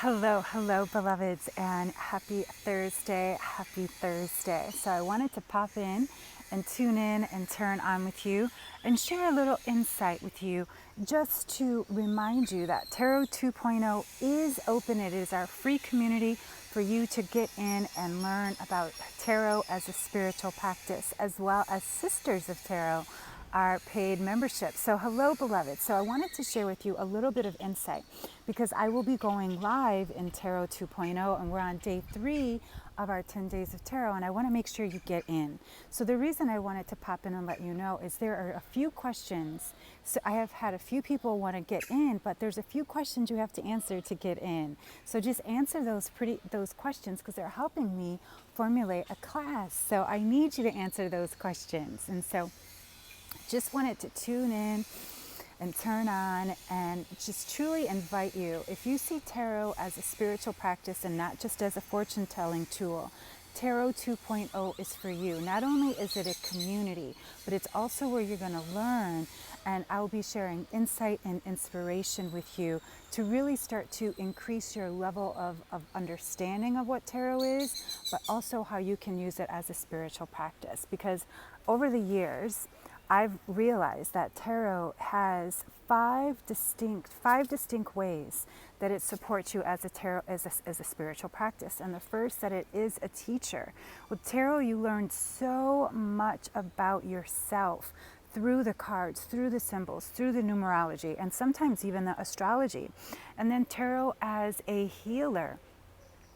Hello, beloveds, and happy Thursday. Happy Thursday. So, I wanted to pop in and tune in and turn on with you and share a little insight with you just to remind you that Tarot 2.0 is open. It is our free community for you to get in and learn about tarot as a spiritual practice, as well as Sisters of Tarot, our paid membership. So hello, beloved. So I wanted to share with you a little bit of insight because I will be going live in Tarot 2.0 and we're on day 3 of our 10 days of tarot, and I want to make sure you get in. So the reason I wanted to pop in and let you know is there are a few questions. So I have had a few people want to get in, but there's a few questions you have to answer to get in. So just answer those questions because they're helping me formulate a class. So I need you to answer those questions. And so just wanted to tune in and turn on and just truly invite you. If you see tarot as a spiritual practice and not just as a fortune telling tool, Tarot 2.0 is for you. Not only is it a community, but it's also where you're going to learn, and I'll be sharing insight and inspiration with you to really start to increase your level of understanding of what tarot is, but also how you can use it as a spiritual practice. Because over the years, I've realized that tarot has five distinct ways that it supports you as a spiritual practice. And the first, that it is a teacher. With tarot, you learn so much about yourself through the cards, through the symbols, through the numerology, and sometimes even the astrology. And then tarot as a healer.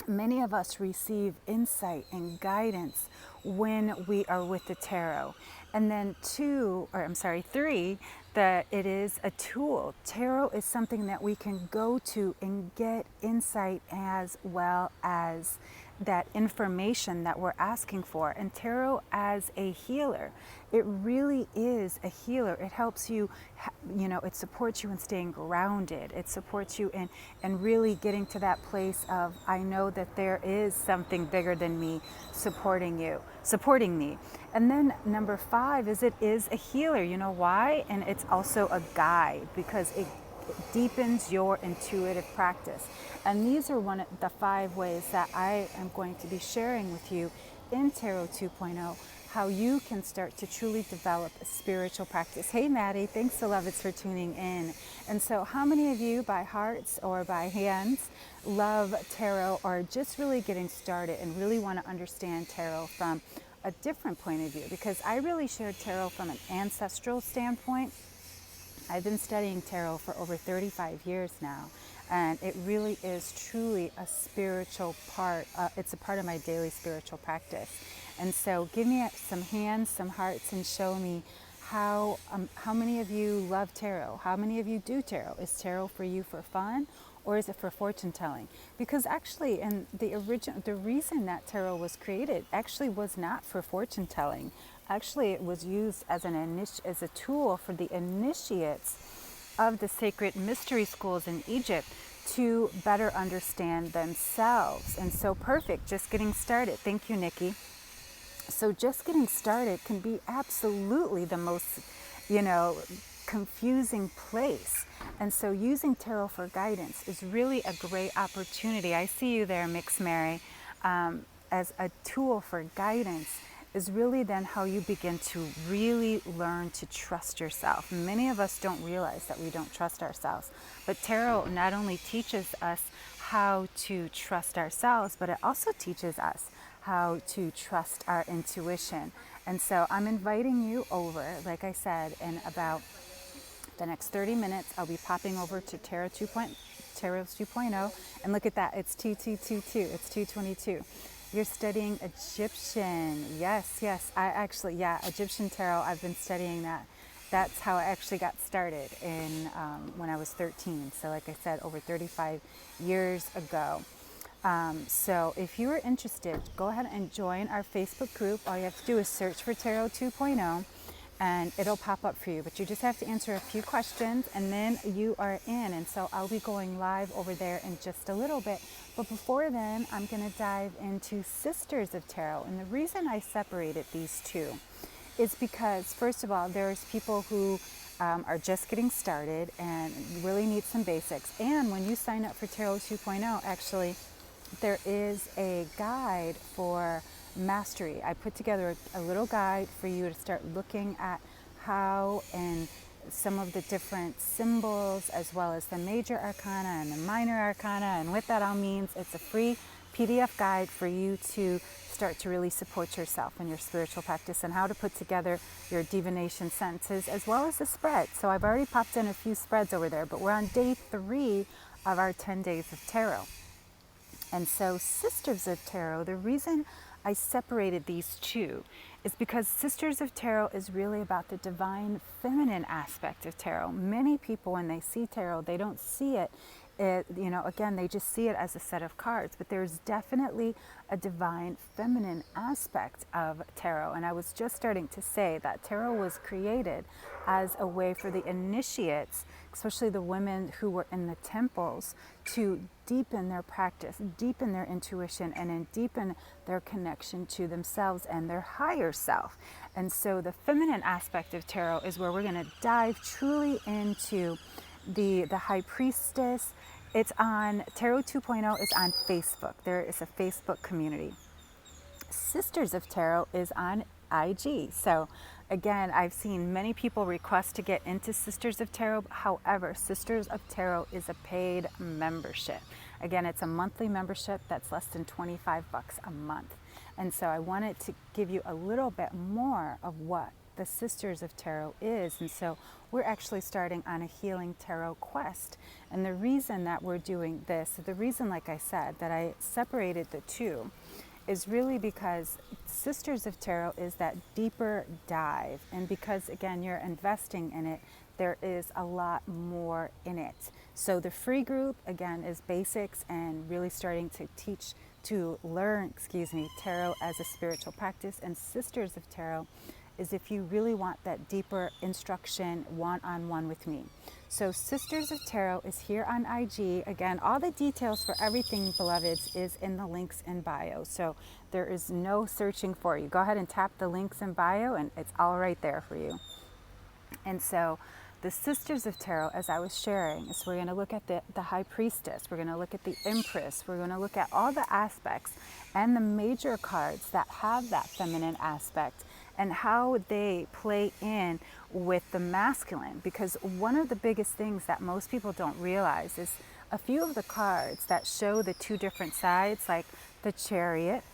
Many of us receive insight and guidance when we are with the tarot. And then three, that it is a tool. Tarot is something that we can go to and get insight as well as that information that we're asking for. And tarot as a healer, it really is a healer. It helps you, it supports you in staying grounded. It supports you in really getting to that place of, I know that there is something bigger than me supporting me. And then number 5 is it is a healer. You know why? And it's also a guide because it deepens your intuitive practice. And these are one of the 5 ways that I am going to be sharing with you in Tarot 2.0, how you can start to truly develop a spiritual practice. Hey Maddie, thanks to Lovitz for tuning in. And so how many of you by hearts or by hands love tarot, or just really getting started and really want to understand tarot from a different point of view? Because I really share tarot from an ancestral standpoint. I've been studying tarot for over 35 years now, and it really is truly a spiritual part. It's a part of my daily spiritual practice. And so give me some hands, some hearts, and show me how many of you love tarot? How many of you do tarot? Is tarot for you for fun, or is it for fortune telling? Because actually, in the reason that tarot was created actually was not for fortune telling. Actually, it was used as a tool for the initiates of the sacred mystery schools in Egypt to better understand themselves. And so perfect, just getting started. Thank you, Nikki. So just getting started can be absolutely the most, confusing place. And so using tarot for guidance is really a great opportunity. I see you there, Mix Mary, as a tool for guidance is really then how you begin to really learn to trust yourself. Many of us don't realize that we don't trust ourselves, but tarot not only teaches us how to trust ourselves, but it also teaches us how to trust our intuition. And so I'm inviting you over, like I said, in about the next 30 minutes, I'll be popping over to Tarot 2.0, and look at that, it's 2222, it's 222. You're studying Egyptian. Yes, Egyptian tarot. I've been studying that. That's how I actually got started when I was 13. So like I said, over 35 years ago. So if you are interested, go ahead and join our Facebook group. All you have to do is search for Tarot 2.0 and it'll pop up for you. But you just have to answer a few questions and then you are in. And so I'll be going live over there in just a little bit. But before then, I'm going to dive into Sisters of Tarot. And the reason I separated these two is because, first of all, there's people who are just getting started and really need some basics. And when you sign up for Tarot 2.0, actually, there is a guide for mastery. I put together a little guide for you to start looking at how and some of the different symbols, as well as the major arcana and the minor arcana, and what that all means. It's a free PDF guide for you to start to really support yourself in your spiritual practice, and how to put together your divination sentences, as well as the spread. So I've already popped in a few spreads over there, but we're on day 3 of our 10 days of tarot. And so Sisters of Tarot, the reason I separated these two is because Sisters of Tarot is really about the divine feminine aspect of tarot. Many people, when they see tarot, they don't see it, again, they just see it as a set of cards, but there's definitely a divine feminine aspect of tarot. And I was just starting to say that tarot was created as a way for the initiates, especially the women who were in the temples, to deepen their practice, deepen their intuition, and deepen their connection to themselves and their higher self. And so the feminine aspect of tarot is where we're going to dive truly into the High Priestess. It's on Tarot 2.0 is on Facebook. There is a Facebook community. Sisters of Tarot is on IG. So again, I've seen many people request to get into Sisters of Tarot. However, Sisters of Tarot is a paid membership. Again, it's a monthly membership that's less than $25 a month. And so I wanted to give you a little bit more of what the Sisters of Tarot is. And so we're actually starting on a healing tarot quest. And the reason that we're doing this, the reason, like I said, that I separated the two is really because Sisters of Tarot is that deeper dive. And because, again, you're investing in it, there is a lot more in it. So the free group, again, is basics and really starting to learn tarot as a spiritual practice. And Sisters of Tarot is if you really want that deeper instruction one-on-one with me. So Sisters of Tarot is here on IG. Again, all the details for everything, beloveds, is in the links in bio. So there is no searching for you. Go ahead and tap the links in bio and it's all right there for you. And so the Sisters of Tarot, as I was sharing, is we're going to look at the High Priestess. We're going to look at the Empress. We're going to look at all the aspects and the major cards that have that feminine aspect, and how they play in with the masculine. Because one of the biggest things that most people don't realize is a few of the cards that show the two different sides, like the Chariot,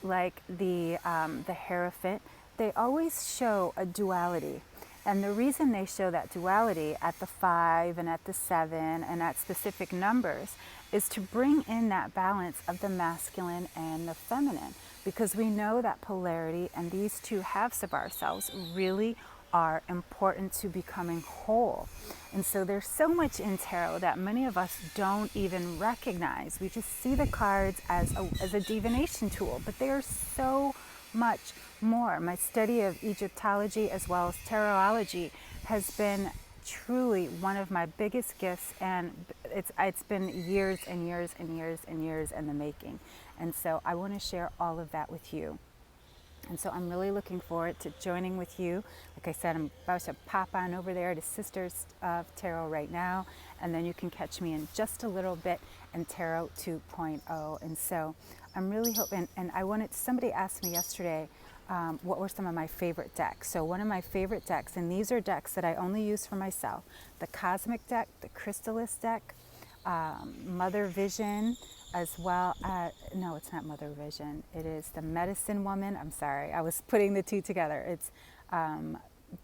like the Hierophant, they always show a duality. And the reason they show that duality at the 5 and at the 7 and at specific numbers is to bring in that balance of the masculine and the feminine. Because we know that polarity and these two halves of ourselves really are important to becoming whole. And so there's so much in tarot that many of us don't even recognize. We just see the cards as a divination tool, but they are so much more. My study of Egyptology as well as tarotology has been truly one of my biggest gifts, and it's been years and years and years and years in the making. And so I want to share all of that with you. And so I'm really looking forward to joining with you. Like I said, I'm about to pop on over there to Sisters of Tarot right now, and then you can catch me in just a little bit in Tarot 2.0. And so I'm really hoping, and somebody asked me yesterday, what were some of my favorite decks. So one of my favorite decks, and these are decks that I only use for myself, the Cosmic deck, the Crystallis deck, Mother Vision, as well as, no, it's not Mother Vision, it is the Medicine Woman. I'm sorry, I was putting the two together. It's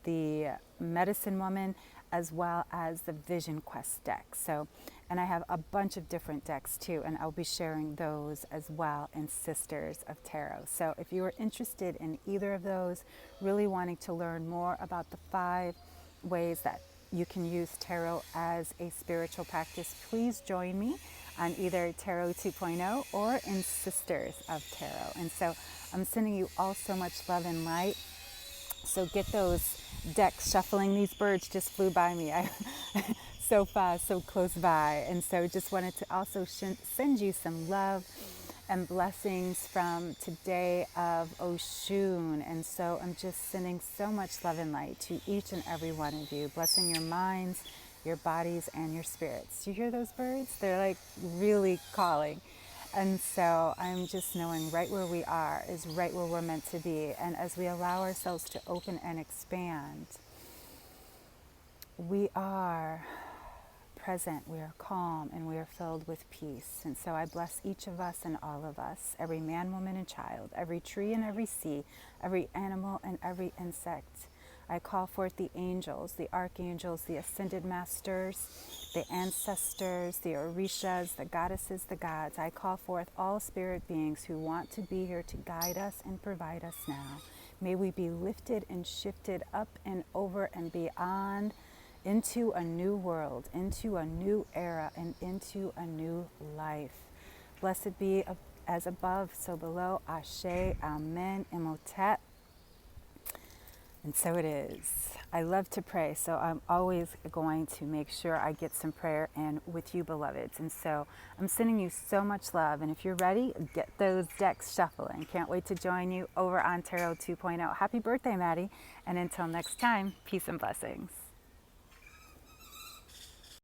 the Medicine Woman as well as the Vision Quest deck. So, and I have a bunch of different decks too, and I'll be sharing those as well in Sisters of Tarot. So if you are interested in either of those, really wanting to learn more about the 5 ways that you can use tarot as a spiritual practice, please join me on either Tarot 2.0 or in Sisters of Tarot. And so I'm sending you all so much love and light. So get those decks shuffling. These birds just flew by me. So fast, so close by. And so just wanted to also send you some love and blessings from today of Oshun. And so I'm just sending so much love and light to each and every one of you, blessing your minds, your bodies, and your spirits. Do you hear those birds? They're like really calling. And so I'm just knowing right where we are is right where we're meant to be. And as we allow ourselves to open and expand, we are present, we are calm, and we are filled with peace. And so I bless each of us and all of us, every man, woman, and child, every tree and every sea, every animal and every insect. I call forth the angels, the archangels, the ascended masters, the ancestors, the orishas, the goddesses, the gods. I call forth all spirit beings who want to be here to guide us and provide us now. May we be lifted and shifted up and over and beyond into a new world, into a new era, and into a new life. Blessed be as above, so below. Ashe, Amen, Imhotep. And so it is. I love to pray, so I'm always going to make sure I get some prayer in with you, beloveds. And so I'm sending you so much love. And if you're ready, get those decks shuffling. Can't wait to join you over on Tarot 2.0. Happy birthday, Maddie. And until next time, peace and blessings.